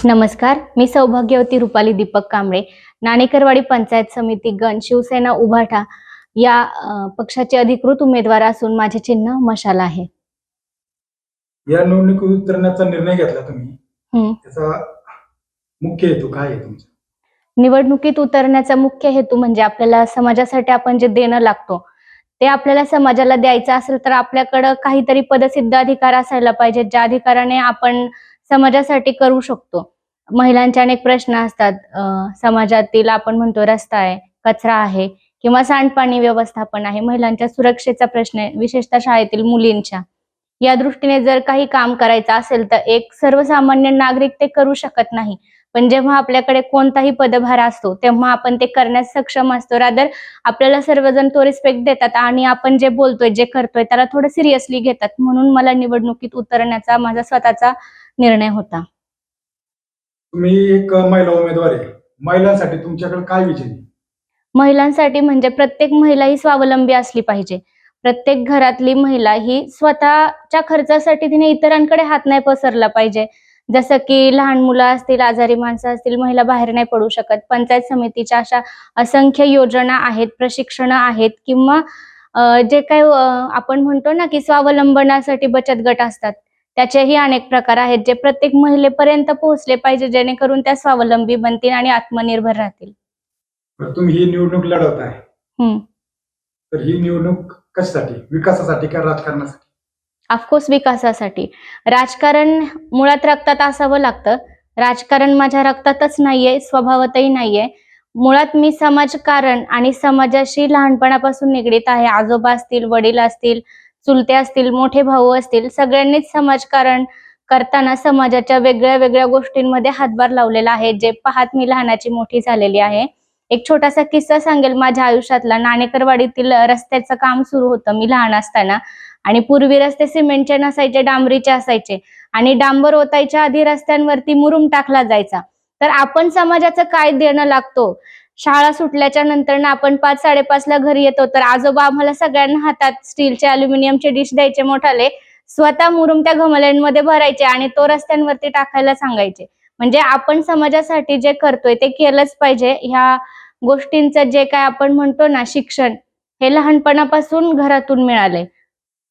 नमस्कार, मी सौभाग्यवती रुपाली दीपक कांबळे, नाणेकरवाडी पंचायत समिती गण शिवसेना उभाटा या पक्षाचे अधिकृत उमेदवार असून माझे चिन्ह मशाल आहे. या निवडणुकीत उतरण्याचा निर्णय घेतला तुम्ही, त्याचा मुख्य हेतू काय आहे तुमचा? निवडणुकीत उतरण्याचा मुख्य हेतू म्हणजे आपल्याला समाजासाठी आपण जे देणं लागतो ते आपल्याला समाजाला द्यायचं असेल तर आपल्याकडं काहीतरी पदसिद्ध अधिकार असायला पाहिजे, ज्या अधिकाराने आपण समाजासाठी करू शकतो. महिलांचे अनेक प्रश्न असतात, समाजातील आपण म्हणतो रस्ता आहे, कचरा आहे किंवा सांडपाणी व्यवस्थापन आहे, महिलांच्या सुरक्षेचा प्रश्न आहे, विशेषतः शाळेतील मुलींच्या. या दृष्टीने जर काही काम करायचं असेल तर एक सर्वसामान्य नागरिक ते करू शकत नाही, पण जेव्हा आपल्याकडे कोणताही पदभार असतो तेव्हा आपण ते करण्यास सक्षम असतो. रादर आपल्याला सर्वजण तो रिस्पेक्ट देतात आणि आपण जे बोलतोय जे करतोय त्याला थोडं सिरियसली घेतात. म्हणून मला निवडणुकीत उतरण्याचा माझा स्वतःचा निर्णय होता. तुम्ही एक महिला उमेदवार आहे, महिलांसाठी तुमच्याकडे काय विचार आहे? महिलांसाठी म्हणजे प्रत्येक महिला ही स्वावलंबी असली पाहिजे. प्रत्येक घरातली महिला ही स्वतःच्या खर्चासाठी तिने इतरांकडे हात नाही पसरला पाहिजे. जसं की लहान मुलं असतील, आजारी माणसं असतील, महिला बाहेर नाही पडू शकत. पंचायत समितीच्या अशा असंख्य योजना आहेत, प्रशिक्षणं आहेत किंवा जे काही आपण म्हणतो ना की स्वावलंबनासाठी बचत गट असतात. त्याचेही अनेक प्रकार आहेत जे प्रत्येक महिलेपर्यंत पोहोचले पाहिजे, जेणेकरून त्या स्वावलंबी बनतील आणि आत्मनिर्भर राहतील. तुम्ही ही निवडणूक लढवत आहे, हम्म तर ही निवडणूक कशासाठी? विकासासाठी का राजकारणासाठी? ऑफकोर्स विकासासाठी. राजकारण मुळात रक्तात असावं लागतं. राजकारण माझ्या रक्तातच नाहीये, स्वभावातही नाहीये. मुळात मी समाजकारण आणि समाजाशी लहानपणापासून निगडीत आहे. आजोबा असतील, वडील असतील, चुलते असतील, मोठे भाऊ असतील, सगळ्यांनीच समाजकारण करताना समाजाच्या वेगळ्या वेगळ्या गोष्टींमध्ये हातभार लावलेला आहे, जे पाहत मी लहानाची मोठी झालेली आहे. एक छोटासा किस्सा सांगेल माझ्या आयुष्यातला. नाणेकरवाडीतील रस्त्याचं काम सुरू होतं मी लहान असताना आणि पूर्वी रस्ते सिमेंटचे नसायचे, डांबरीचे असायचे आणि डांबर ओतायच्या आधी रस्त्यांवरती मुरुम टाकला जायचा. तर आपण समाजाचं काय देणं लागतो? शाळा सुटल्याच्या नंतर आपण 5-5:30ला घरी येतो, तर आजोबा आम्हाला सगळ्यांना हातात स्टीलचे अल्युमिनियमचे डिश द्यायचे मोठाले, स्वतः मुरुम त्या घमेल्यांमध्ये भरायचे आणि तो रस्त्यांवरती टाकायला सांगायचे. म्हणजे आपण समाजासाठी जे करतोय ते केलंच पाहिजे. ह्या गोष्टींचं जे काय आपण म्हणतो ना शिक्षण, हे लहानपणापासून घरातून मिळालंय.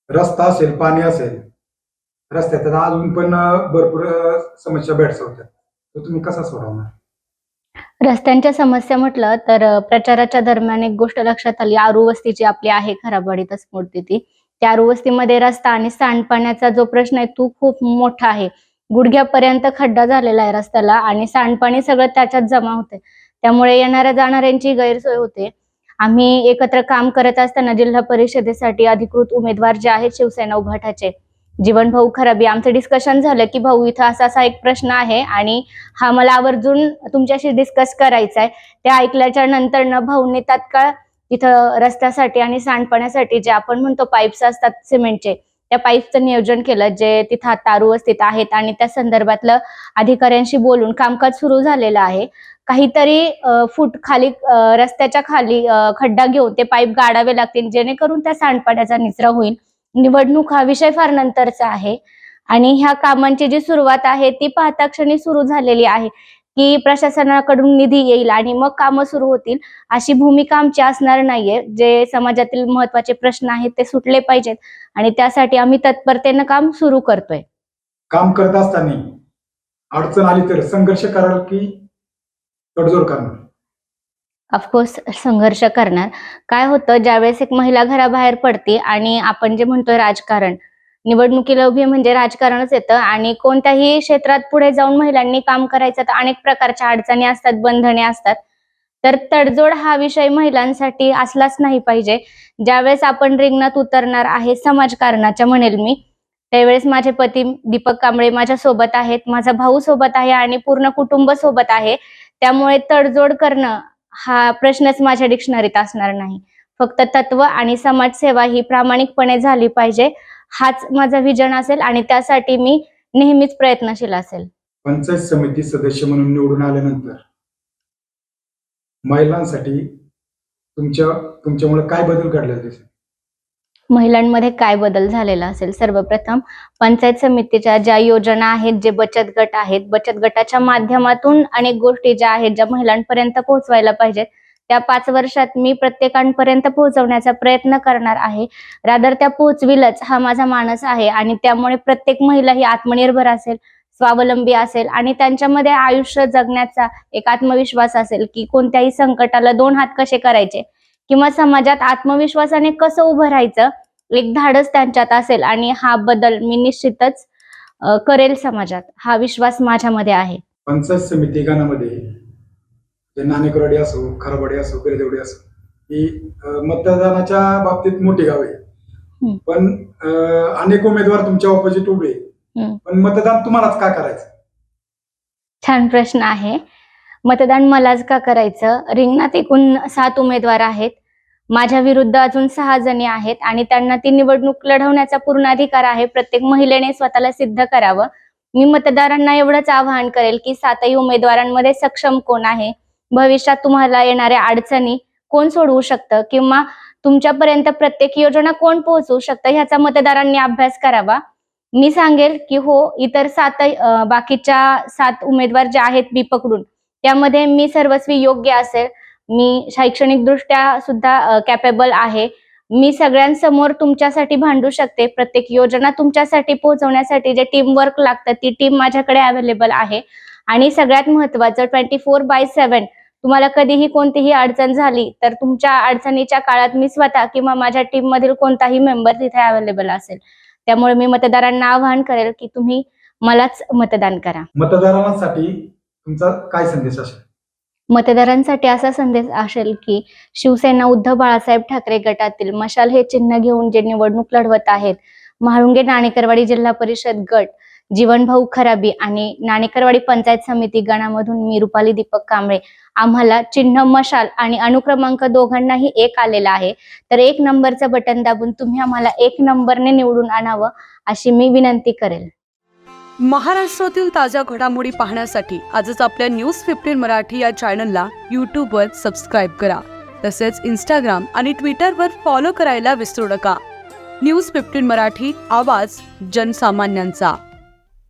रस्ता असेल, पाणी असेल, रस्त्यात अजून पण भरपूर समस्या भेडसावतात, तर तुम्ही कसा सोडवणार? रस्त्यांच्या समस्या म्हटलं तर प्रचाराच्या दरम्यान एक गोष्ट लक्षात आली. आरू वस्तीची आपली आहे खराबवाडीतच मोडती ती. त्या आरू वस्तीमध्ये रस्ता आणि सांडपाण्याचा जो प्रश्न आहे तो खूप मोठा आहे. गुडघ्यापर्यंत खड्डा झालेला आहे रस्त्याला आणि सांडपाणी सगळं त्याच्यात जमा होते. त्यामुळे येणाऱ्या जाणाऱ्यांची गैरसोय होते. आम्ही एकत्र काम करत असताना जिल्हा परिषदेसाठी अधिकृत उमेदवार जे आहेत शिवसेना उभाटाचे जीवन भाऊ खराबी, आमचं डिस्कशन झालं की भाऊ इथं असा असा एक प्रश्न आहे आणि हा मला आवर्जून तुमच्याशी डिस्कस करायचा आहे. ते ऐकल्याच्या नंतर भाऊंनी तात्काळ तिथं रस्त्यासाठी आणि सांडपाण्यासाठी जे आपण म्हणतो पाईप्स असतात सिमेंटचे, त्या पाईपचं नियोजन केलं, जे तिथं आता वस्तीत आहेत आणि त्या संदर्भातलं अधिकाऱ्यांशी बोलून कामकाज सुरू झालेलं आहे. काहीतरी फूट खाली रस्त्याच्या खाली खड्डा घेऊन ते पाईप गाडावे लागतील, जेणेकरून त्या सांडपाण्याचा निचरा होईल. निवडणूक हा विषय फार नंतरचा आहे आणि ह्या कामांची जी सुरुवात आहे ती पाहता क्षणी सुरू झालेली आहे, की प्रशासनाकडून निधी येईल आणि मग कामं सुरू होतील, अशी भूमिका आमची असणार नाहीये. जे समाजातील महत्त्वाचे प्रश्न आहेत ते सुटले पाहिजेत आणि त्यासाठी आम्ही तत्परतेनं काम सुरू करतोय. काम करत असताना अडचण आली तर संघर्ष कराल की तडजोड करणार? ऑफकोर्स संघर्ष करणार. काय होतं, ज्यावेळेस एक महिला घराबाहेर पडते आणि आपण जे म्हणतोय राजकारण, निवडणुकीला उभी म्हणजे राजकारणच येतं आणि कोणत्याही क्षेत्रात पुढे जाऊन महिलांनी काम करायचं तर अनेक प्रकारच्या अडचणी असतात, बंधने असतात. तर तडजोड हा विषय महिलांसाठी असलाच नाही पाहिजे. ज्यावेळेस आपण रिंगणात उतरणार आहे समाजकारणाच्या म्हणेल मी, त्यावेळेस माझे पती दीपक कांबळे माझ्या सोबत आहेत, माझा भाऊ सोबत आहे आणि पूर्ण कुटुंब सोबत आहे. त्यामुळे तडजोड करणं हा प्रश्नच माझ्या डिक्शनरीत असणार नाही. फक्त तत्व आणि समाजसेवा ही प्रामाणिकपणे झाली पाहिजे, हाच माझा विजन असेल आणि त्यासाठी मी नेहमीच प्रयत्नशील असेल. पंचायत समिती सदस्य म्हणून निवडून आल्यानंतर महिलांसाठी तुमच्यामुळे काय बदल घडले? महिलांमध्ये काय बदल झालेला असेल? सर्वप्रथम पंचायत समितीच्या ज्या योजना आहेत, जे बचत गट आहेत, बचत गटाच्या माध्यमातून अनेक गोष्टी ज्या आहेत, ज्या महिलांपर्यंत पोहोचवायला पाहिजेत, त्या 5 वर्षात मी प्रत्येकांपर्यंत पोहोचवण्याचा प्रयत्न करणार आहे. रादर त्या पोहोचविलच हा माझा मानस आहे आणि त्यामुळे प्रत्येक महिला ही आत्मनिर्भर असेल, स्वावलंबी असेल आणि त्यांच्यामध्ये आयुष्य जगण्याचा एक आत्मविश्वास असेल, की कोणत्याही संकटाला 2 हात कसे करायचे किंवा समाजात आत्मविश्वासाने कसं उभं राहायचं, एक धाडस त्यांच्यात असेल आणि हा बदल मी निश्चितच करेल समाजात. हा विश्वास माझ्यामध्ये आहे. पंचायत समिती गणामध्ये जे नाणेकरवाडी असो, खराबवाडी असो, बिरदेवडी असो, ही मतदानाच्या बाबतीत मोठी गाव आहे. हं. पण अनेक उमेदवार तुमच्या ऑपोजिट उभे आहे. पण मतदान तुम्हालाच का करायचं? छान प्रश्न आहे. मतदान मलाच का करायचं? रिंगणात एकूण 7 उमेदवार आहेत. माझ्या विरुद्ध अजून 6 जणी आहेत आणि त्यांना ती निवडणूक लढवण्याचा पूर्ण अधिकार आहे. प्रत्येक महिलेने स्वतःला सिद्ध करावं. मी मतदारांना एवढंच आवाहन करेल, की 7ही उमेदवारांमध्ये सक्षम कोण आहे? भविष्यात तुम्हाला येणाऱ्या अडचणी कोण सोडवू शकतं किंवा तुमच्यापर्यंत प्रत्येक योजना कोण पोहोचवू शकतं ह्याचा मतदारांनी अभ्यास करावा. मी सांगेल, की हो इतर 7 बाकीच्या 7 उमेदवार जे आहेत मी पकडून, त्यामध्ये मी सर्वस्वी योग्य असेल. मी शैक्षणिकदृष्ट्या सुद्धा कॅपेबल आहे. मी सगळ्यांसमोर तुमच्यासाठी भांडू शकते. प्रत्येक योजना तुमच्यासाठी पोहोचवण्यासाठी जे टीमवर्क लागतं, ती टीम माझ्याकडे अवेलेबल आहे. आणि सगळ्यात महत्त्वाचं 24/7 तुम्हाला कधीही कोणतीही अडचण झाली, तर तुमच्या अडचणीच्या काळात मी स्वतः किंवा माझ्या टीममधील कोणताही मेंबर तिथे अवेलेबल असेल. त्यामुळे मी मतदारांना आवाहन करेल, की तुम्ही मलाच मतदान करा. मतदारांसाठी तुमचा काय संदेश असेल? मतदारांसाठी असा संदेश असेल, की शिवसेना उद्धव बाळासाहेब ठाकरे गटातील मशाल हे चिन्ह घेऊन जे निवडणूक लढवत आहेत, म्हाळुंगे नाणेकरवाडी जिल्हा परिषद गट, जीवनभाऊ खराबी आणि नाणेकरवाडी पंचायत समिती गणामधून मी रुपाली दीपक कांबळे, आम्हाला चिन्ह मशाल आणि अनुक्रमांक दोघांनाही 1 आलेला आहे. तर 1 नंबरचं बटन दाबून तुम्ही आम्हाला 1 नंबरने निवडून आणावं, अशी मी विनंती करेल. महाराष्ट्रातील ताज्या घडामोडी पाहण्यासाठी आजच आपल्या न्यूज 15 मराठी या चॅनलला यूट्यूबवर सबस्क्राईब करा. तसेच इंस्टाग्राम आणि ट्विटरवर फॉलो करायला विसरू नका. न्यूज 15 मराठी, आवाज जनसामान्यांचा.